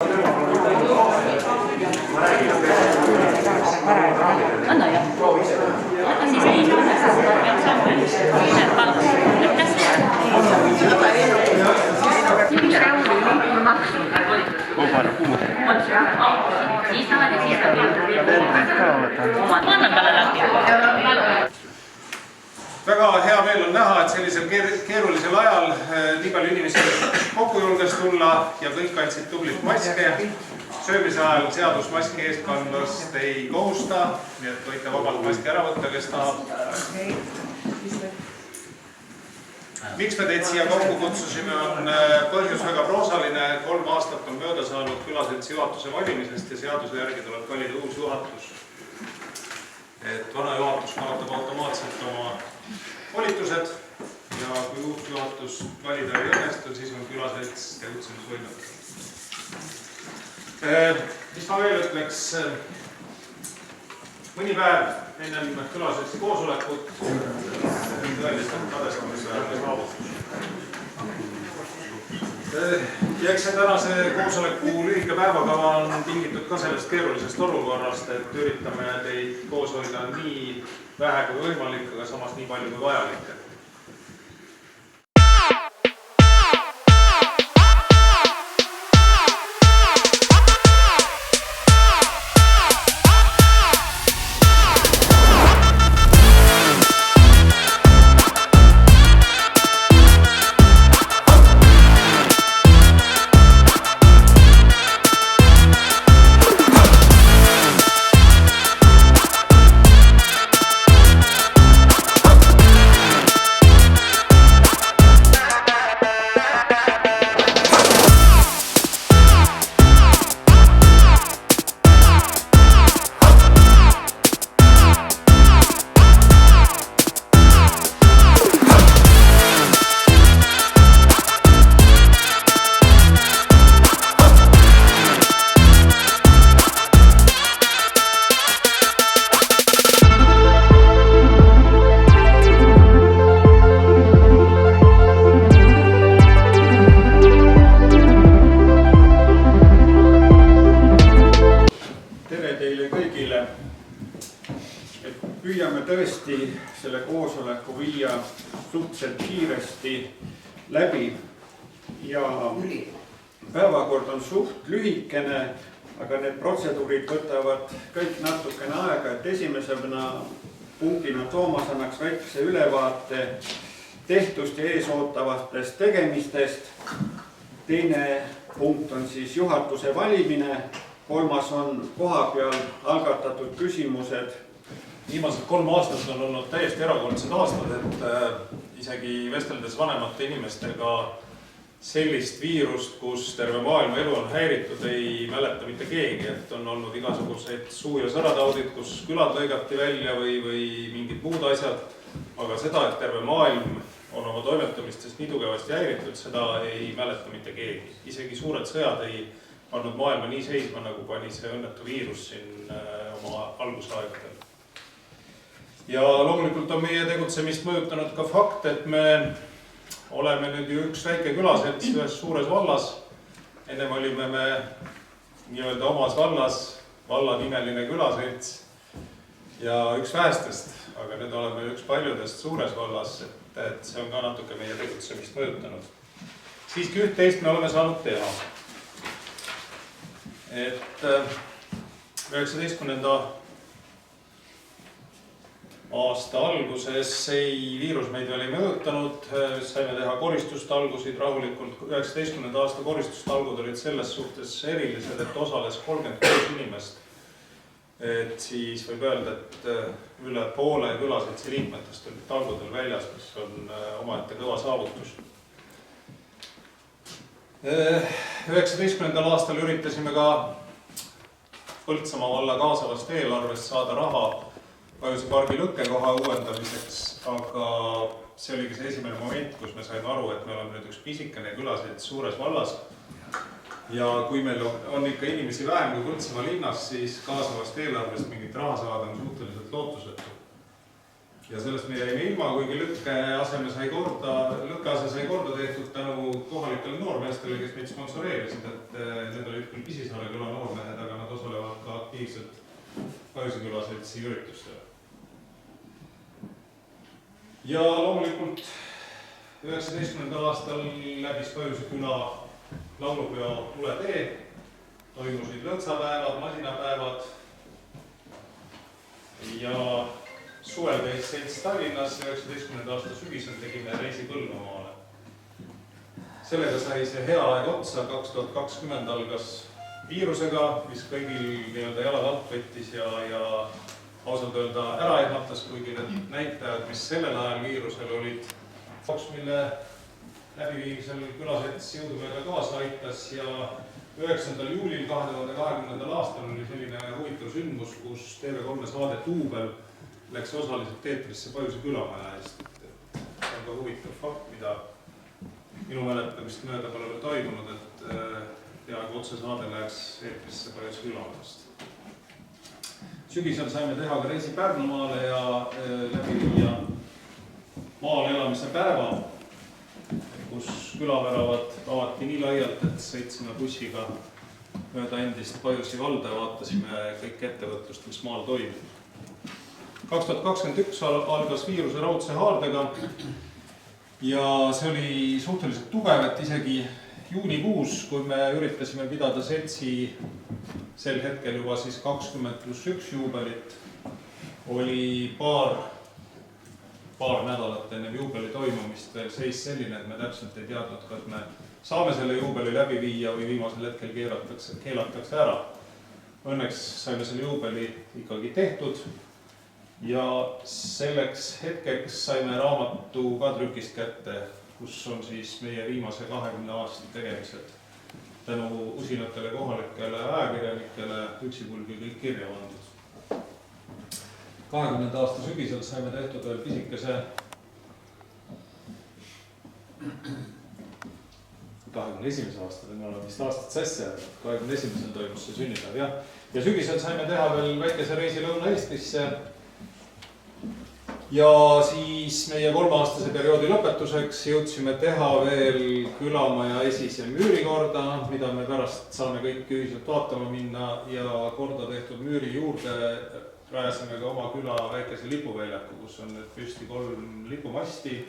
Anna jah. Aga siis ei peaks saama. Siis tahad ja siis ma annan talle lahti. Väga hea meel on näha, et sellisel keerulisel ajal nii palju inimesi kokku julges tulla ja kõik kandsid tublit maske. Söömise ajal seadus maski eest kandmast ei kohusta, nii et võite vabalt maski ära võtta, kes tahab. Miks me teid siia kokku kutsusime, on põhjus väga proosaline. 3 aastat on mööda saanud külaseltsi juhatuse valimisest ja seaduse järgi tuleb valida uus juhatus. Et vana juhatus kaotab automaatselt oma volitused ja kui uut juhatus valida ei õnnestu, siis on külaselts tegutsemisvõimetu. Mis ma veel ütleks, mõni päev ennem külaseltsi koosolekut tõelistab kadestamisväärne saavutus. Ja eks see tänase koosoleku lühike päevakava on tingitud ka sellest keerulisest olukorrast, et üritame teid koos hoida nii vähe kui võimalik, aga samas nii palju kui vajalik. Püüame tõesti selle koosoleku viia suhteliselt kiiresti läbi ja päevakord on suht lühikene, aga need protseduurid võtavad kõik natukene aega, et esimesena punktina Toomas annaks väikese ülevaate tehtust ja eesootavatest tegemistest. Teine punkt on siis juhatuse valimine. 3. on kohapeal algatatud küsimused. Viimased 3 aastat on olnud täiesti erakordsed aastad, et isegi vesteldes vanemate inimestega sellist viirust, kus terve maailma elu on häiritud, ei mäleta mitte keegi, et on olnud igasuguseid suu- ja sõrataudid, kus külad lõigati välja või mingid muud asjad, aga seda, et terve maailm on oma toimetamistes nii tugevasti häiritud, seda ei mäleta mitte keegi. Isegi suured sõjad ei pannud maailma nii seisma, nagu pani see õnnetu viirus siin oma algusaegadel. Ja loomulikult on meie tegutsemist mõjutanud ka fakt, et me oleme nüüd ju üks väike külaselts ühes suures vallas. Ennem olime me nii-öelda omas vallas, vallanimeline külaselts ja üks vähestest, aga nüüd oleme üks paljudest suures vallas, et see on ka natuke meie tegutsemist mõjutanud. Siiski üht-teist me oleme saanud teha. Et 19. aasta alguses viirus meid oli mõjutanud, saime teha koristustalgusid rahulikult. 19. aasta koristustalgud olid selles suhtes erilised, et osales 36 inimest. Et siis võib öelda, et üle poole külaseltsi liikmetest olid talgudel väljas, mis on omaette kõva saavutus. 19. aastal üritasime ka Põltsamaa valla kaasavast eelarvest saada raha Pajuse pargi lõkkekoha uuendamiseks, aga see oligi see esimene moment, kus me saime aru, et me oleme nüüd üks pisikene külaselts suures vallas. Ja kui meil on ikka inimesi vähem kui Põltsamaa linnas, siis kaasavast eelarvest mingit raha saada on suhteliselt lootusetu. ja sellest me jäime ilma, kuigi lükkease sai korda tehtud tänu kohalikele noormeestele, kes meid sponsoreerisid, et need olid küll Pisisaare küla noormehed, aga nad osalevad ka aktiivselt Pajusi küla seltsi üritustel. Ja loomulikult 19. aastal läbis Pajusi küla laulupeo Tuletee, toimusid lõksapäevad, masinapäevad ja suvel käis selts Tallinnas, 19. aasta sügisel tegime reisi Põlvamaale. Sellega sai see hea aeg otsa, 2020 algas viirusega, mis kõigil jalad alt võttis ja ausalt öelda ära ehmatas, kuigi need näitajad, mis sellel ajal viirusel olid, mille läbiviimisel külaselts jõudumööda kaasa aitas ja 9. juulil 2020. aastal oli selline huvitav sündmus, kus TV3 saade Duubel läks osaliselt eetrisse Pajusi külamaja eest. See on ka huvitav fakt, mida minu mäletamist mööda pole veel toimunud, et peaaegu otsesaade läks eetrisse Pajusi külamajast. Sügisel saime teha ka reisi Pärnumaale ja läbi viia maal elamise päeva, kus külaväravad avati nii laialt, et sõitsime bussiga mööda endist Pajusi valda ja vaatasime kõik ettevõtlust, mis maal toimub. 2021 algas viiruse raudse haardega ja see oli suhteliselt tugev, et isegi juunikuus, kui me üritasime pidada seltsi sel hetkel juba siis 20+1 juubelit, oli paar nädalat enne juubeli toimumist veel seis selline, et me täpselt ei teadnud, kas me saame selle juubeli läbi viia või viimasel hetkel keelatakse ära. Õnneks saime selle juubeli ikkagi tehtud ja selleks hetkeks saime raamatu ka trükist kätte, kus on siis meie viimase 20 aasta tegemised tänu usinatele kohalikele ajakirjanikele üksipulgi kõik kirja pandud. 20. aasta sügisel saime tehtud veel pisikese 21. aastal, me oleme vist aastat sassi, 21. toimus see sünnipäev, jah. Ja sügisel saime teha veel väikese reisi Lõuna-Eestisse ja siis meie 3-aastase perioodi lõpetuseks jõudsime teha veel külamaja esise müüri korda, mida me pärast saame kõik ühiselt vaatama minna ja korda tehtud müüri juurde rajasime ka oma küla väikese lipuväljaku, kus on nüüd püsti 3 lipumasti.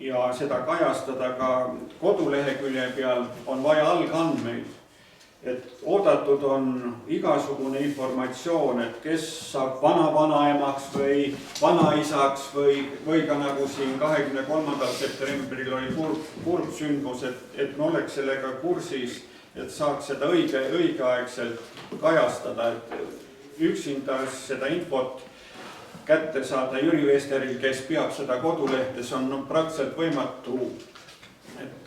Ja seda kajastada ka kodulehekülje peal on vaja algandmeid, et oodatud on igasugune informatsioon, et kes saab vana-vanaemaks või vanaisaks või ka nagu siin 23. septembril oli kurb sündmus, et me oleks sellega kursis, et saaks seda õigeaegselt kajastada, et üksinda seda infot kätte saada Jüri Vesteril, kes peab seda kodulehte, see on praktiliselt võimatu.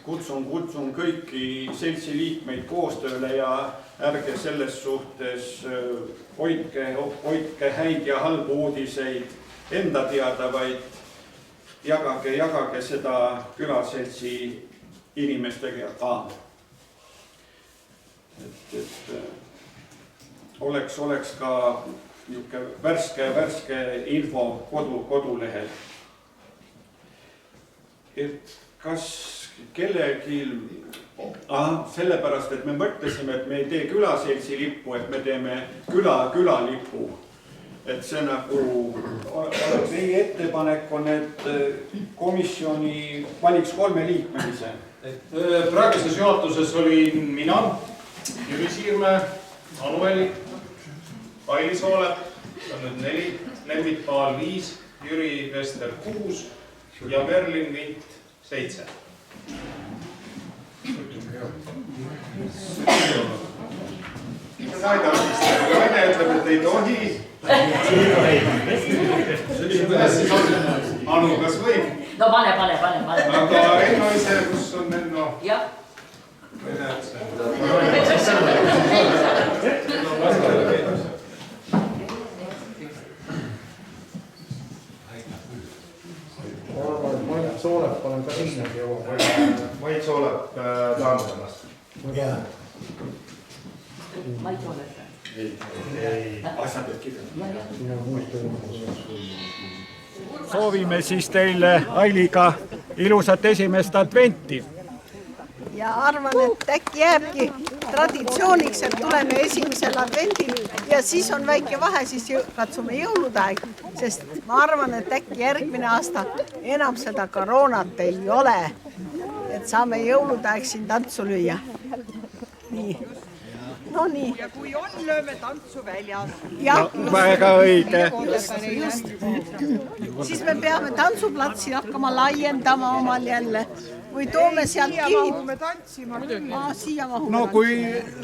Kutsun kõiki seltsi liikmeid koostööle ja ärge selles suhtes hoidke häid ja halbu uudiseid enda teada, vaid jagage seda külaseltsi inimestega ka. Et oleks ka värske info kodulehel. Et kas kellelgi, sellepärast, et me mõtlesime, et me ei tee külaseltsi lippu, et me teeme külalipu. Et see nagu oleks meie ettepanek on, et komisjoni valiks 3 liikmelise. Praeguses juhatuses olin mina, Jüri Siirmäe, Anueli, Kaili Soolep, see on nüüd 4, Lembit Paal 5, Jüri Vester 6 ja Merlin Vint 7. Sa ei takista, kui Vene ütleb, et ei tohi. Kuidas siis on? Anu, kas võib? No pane. Aga Enno ise, kus on Enno? Jah. Või näed see? Mait Soolep olen ka sinnagi jõua. Mait Soolep taandab ennast. Mait Soolep. soovime siis teile Ailiga ilusat esimest adventi. Ja arvan, et äkki jääbki traditsiooniks, et tuleme esimesel advendil ja siis on väike vahe, siis katsume jõulude aeg, sest ma arvan, et äkki järgmine aasta enam seda koroonat ei ole, et saame jõulude aeg siin tantsu lüüa. Nii. No nii. Ja kui on, lööme tantsu väljas. Ja, väga õige. Just. Siis me peame tantsuplatsi hakkama laiendama omal jälle. Või toome sealt Siia mahume tantsima. Siia mahume. No kui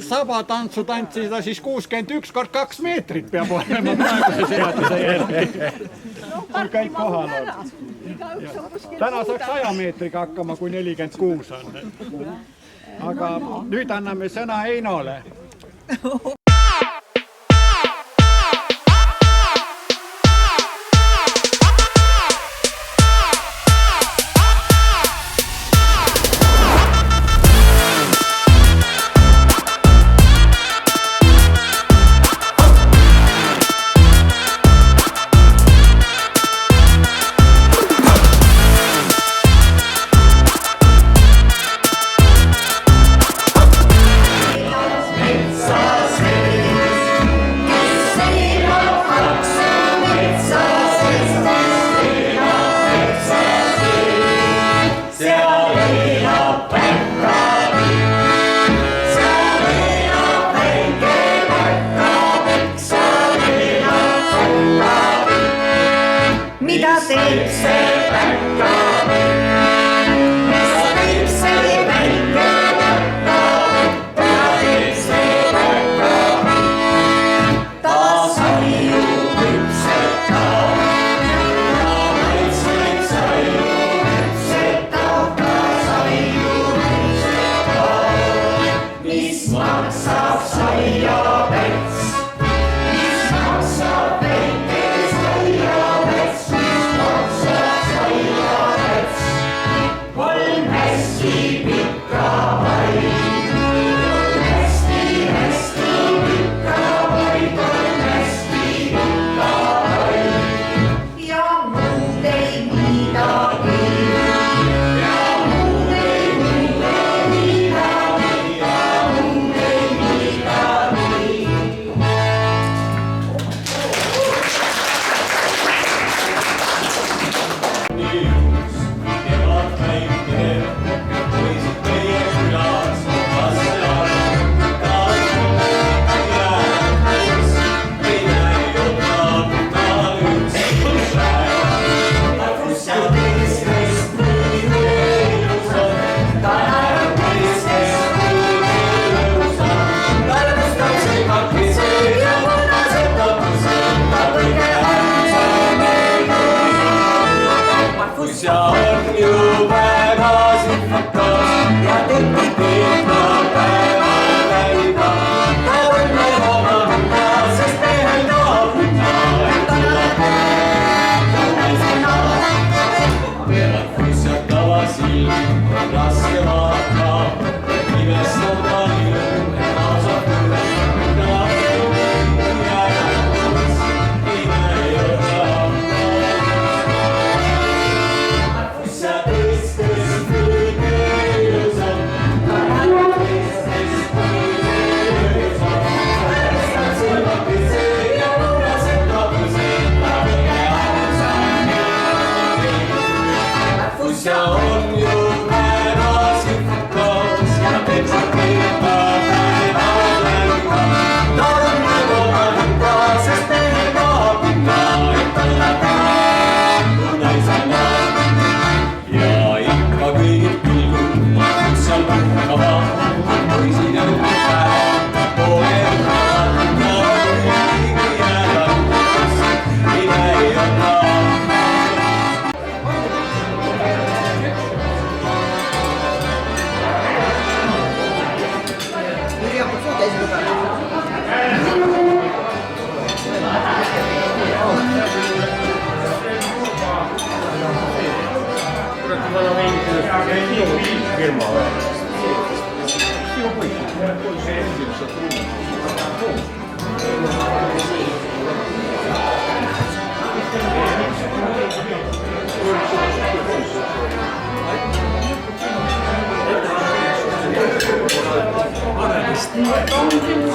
sabatantsu tantsida, siis 61 × 2 meetrit peab olema praeguse seaduse järgi. Kui kõik kohal on. Täna saaks 100 meetriga hakkama, kui 46 on. Aga nüüd anname sõna Einole.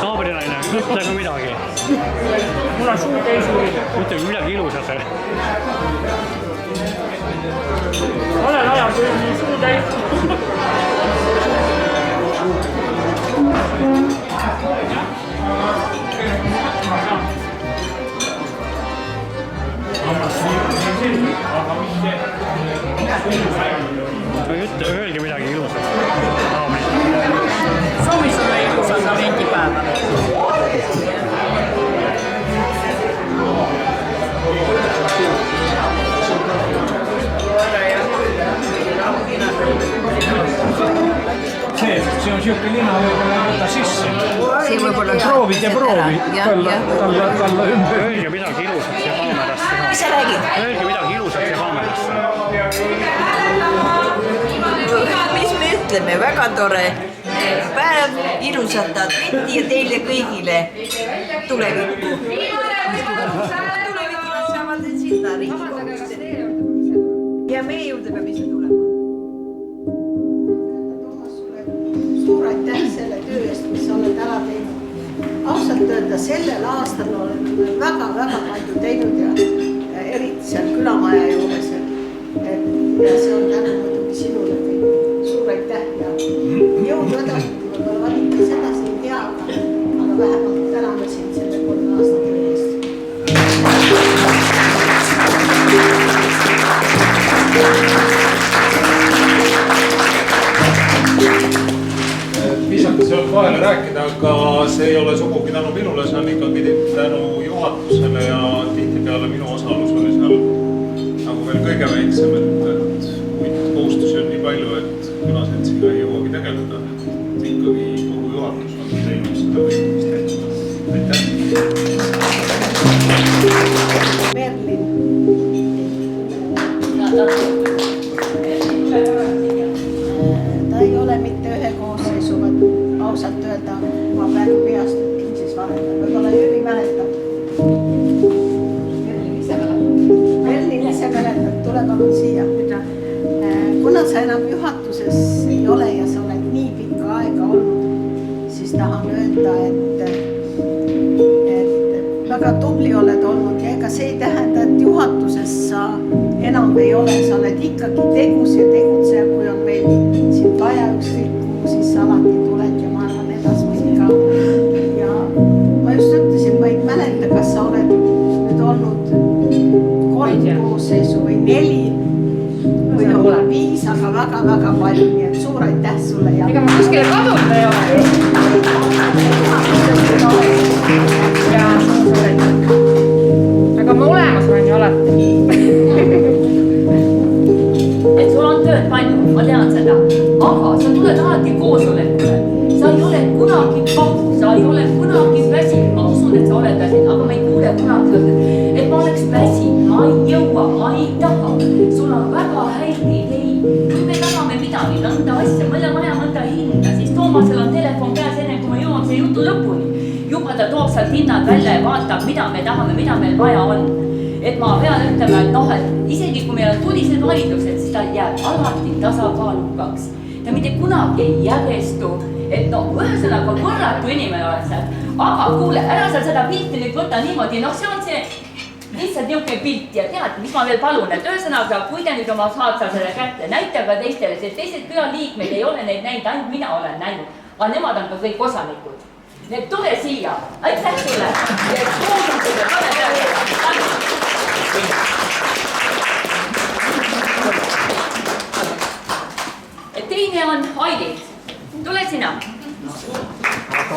Kaabrinaine, ütle ka midagi. Mul on suu täis. Ütle midagi ilusat. Olen ajal, kui on suu täis. Öelge midagi ilusat. Soovi sulle ilusat adventipäeva. See on siuke lina, võib-olla võtta sisse. See võib-olla proovid ja proovid. Kalla ümber. Öelge midagi ilusat siia kaamerasse. Mis sa räägid? Öelge midagi ilusat siia kaamerasse. Mis me ütleme? Väga tore päev, ilusat adventi ja teile kõigile tulevikku. Tulevikku nad saavad sinna Riigikogusse. Ja meie juurde peab ise tulema. Suur aitäh selle töö eest, mis sa oled ära teinud. Ausalt öelda, sellel aastal oleme väga-väga palju teinud ja eriti seal külamaja juures. Ja see on tänu muidugi sinule kõik. Suur aitäh ja jõudu edasi, võib-olla valite sedasi ei tea, aga vähemalt täname sind selle 3 aasta töö eest. Viisakas ei olnud vahele rääkida, aga see ei ole sugugi tänu minule, see on ikkagi tänu juhatusele ja tihtipeale minu osalus oli seal nagu veel kõige väiksem, et muid kohustusi on nii palju, et külaseltsiga ei jõuagi tegeleda, et ikkagi kogu juhatus on teinud seda võitlust tehtud. Aitäh! Merlin. Ta ei ole mitte ühe koosseisuga, ausalt öelda, ma praegu peast ütlen siis vahepeal, võib-olla Jüri mäletab. Merlin ise mäletab, tule palun siia. Kuna sa enam juhatuses ei ole ja sa oled nii pikka aega olnud, siis tahan öelda, et väga tubli oled olnud ja ega see ei tähenda, et juhatuses sa enam ei ole, sa oled ikkagi tegus ja tegutseja, kui on meil siin vaja ükskõik kuhu, siis sa alati tuled ja ma arvan edasmisi ka. Ja ma just ütlesin, ma ei mäleta, kas sa oled nüüd olnud 3 koosseisu või 4 või olla 5, aga väga-väga palju, nii et suur aitäh sulle. Ega ma kuskile kadunud ei ole. Aga ma olemas olen ju alati. Et sul on tööd palju, ma tean seda, aga sa tuled alati koosolekule. Sa ei ole kunagi pahu, sa ei ole kunagi väsinud, ma usun, et sa oled väsinud, aga ma ei kuule kunagi öelda, et ma oleks väsinud, ma ei jõua, ma ei taha. Sul on väga häid ideid. Kui me tahame midagi, nõnda asja, mõnda hinda, siis Toomasel on telefon käes enne, kui ma jõuan see jutu lõpuni. Juba ta toob sealt hinnad välja ja vaatab, mida me tahame, mida meil vaja on. Et ma pean ütlema, et noh, et isegi kui meil on tulised vaidlused, siis ta jääb alati tasakaalukaks. Ta mitte kunagi ei jägestu, et no ühesõnaga korratu inimene oled seal. Aga kuule, ära sa seda pilti nüüd võtta niimoodi, noh see on see lihtsalt niisugune pilt ja tead, mis ma veel palun, et ühesõnaga, kui te nüüd oma saad sa selle kätte, näita ka teistele, sest teised külaliikmed ei ole neid näinud, ainult mina olen näinud, aga nemad on ka kõik osanikud. Nii et tule siia, aitäh sulle! Teine on Aili, tule sina.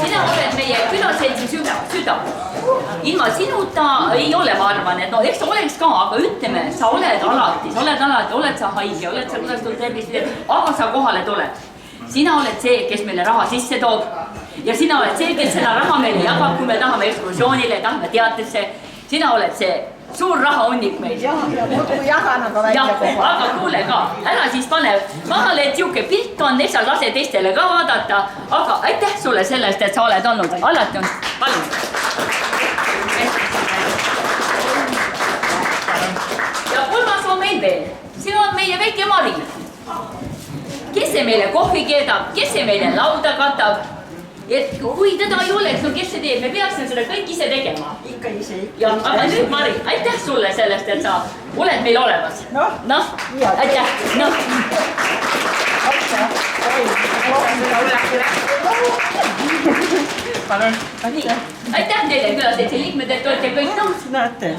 Sina oled meie külaseltsi süda. Ilma sinuta ei ole, ma arvan, et no eks oleks ka, aga ütleme, sa oled alati, oled sa haige, oled sa kuidas sul tervis, aga sa kohale tuled. Sina oled see, kes meile raha sisse toob ja sina oled see, kes seda raha meile jagab, kui me tahame ekskursioonile, tahame teatrisse. Sina oled see suur rahahunnik meil. Ja muudkui jagan aga välja kogu. Aga kuule ka, ära siis pane vahale, et siuke pilt on, eks sa lase teistele ka vaadata, aga aitäh sulle sellest, et sa oled olnud. Alati on, palun. Ja kolmas on meil veel. See on meie väike Mari. kes see meile kohvi keedab, kes see meile lauda katab. Et kui teda ei oleks, no kes see teeb, me peaksime seda kõik ise tegema. Ikka ise. Ja, aga nüüd Mari, aitäh sulle sellest, et sa oled meil olemas. Noh, aitäh. Noh. Aitäh teile külaseltsi liikmed, et olete kõik nõus. Näete.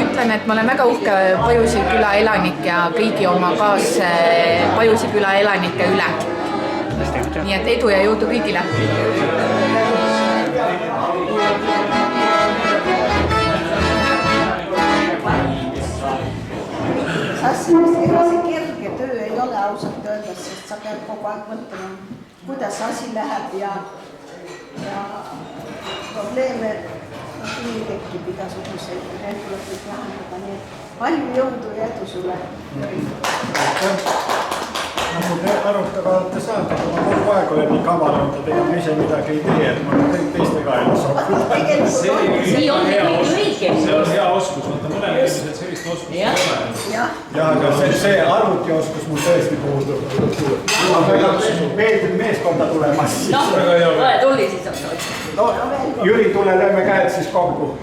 Ütlen, et ma olen väga uhke Pajusi küla elanik ja kõigi oma Pajusi küla elanike üle. Nii et edu ja jõudu kõigile! Sassimist ega see kerge töö ei ole ausalt öeldes, sest sa pead kogu aeg mõtlema, kuidas asi läheb ja probleeme küll tekib igasuguseid, need tuleb kõik lahendada, nii et palju jõudu ja edu sulle! Nagu te arutada olete saanud, aga ma kogu aeg olen nii kaval olnud, et ega ma ise midagi ei tee, et ma olen kõik teiste kaela sobinud. Nii on õige. See on hea oskus, vaata mõnel inimesel sellist oskust ei ole. Jah, aga see arvutioskus mul tõesti puudub. Ma meeldib meeskonda tulemas. Noh, tule tuli siis. Jüri, tule lööme käed siis kokku.